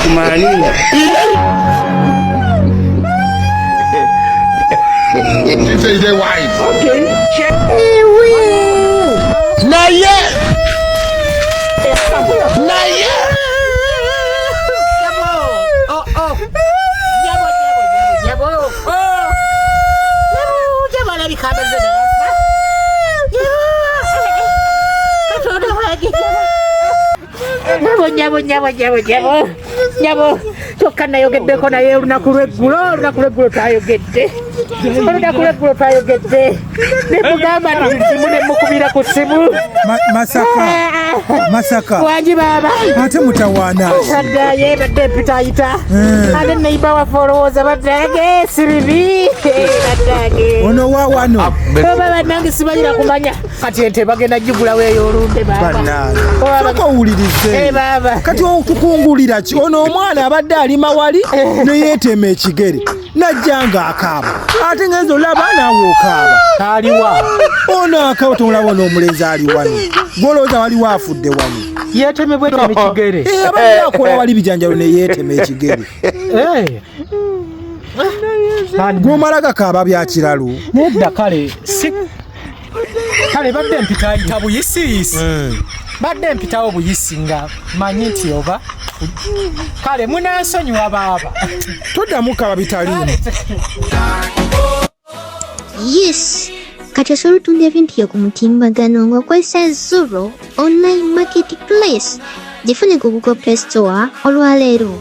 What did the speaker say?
kumaaninga. Naye Nyabo kyokka nayogeddeko naye olunaku lw'eggulo twayogedde nekugamba nti nemukubira ku ssimu. Masaka wangi baaba ate mutawaana addaye badde empitayita ate neiba waffe olowooza baddage siribi baddage ono wa wano oba bannange sibalira kumanya kati ente bagenda gigulawo eyo olumbe soka owulirize baaba kati okukungulira ki ono omwana abadde alima wali neyeetema ekigere najja nga akaaba ate ngenza olaba naawe okaaba aliwa ono akaaba tomulaba n'omulenzi ali wano gwolowooza waliwo afudde wano yetemebwe ekigere abadde akola wali bijanjalo neyeetema ekigere gwomala gakaaba byakiralu nedda kale badde mpitayita buyisiisi badde mpitawo buyisi nga manyi nti oba kale munansonyiwa baaba toddamu kaba bitaliimu. Yes, kati osobola otunda ebintu byo ku mutimbagano ng'okozesa Zoro online marketplace. Gifune ku Google Play Store olwaleero.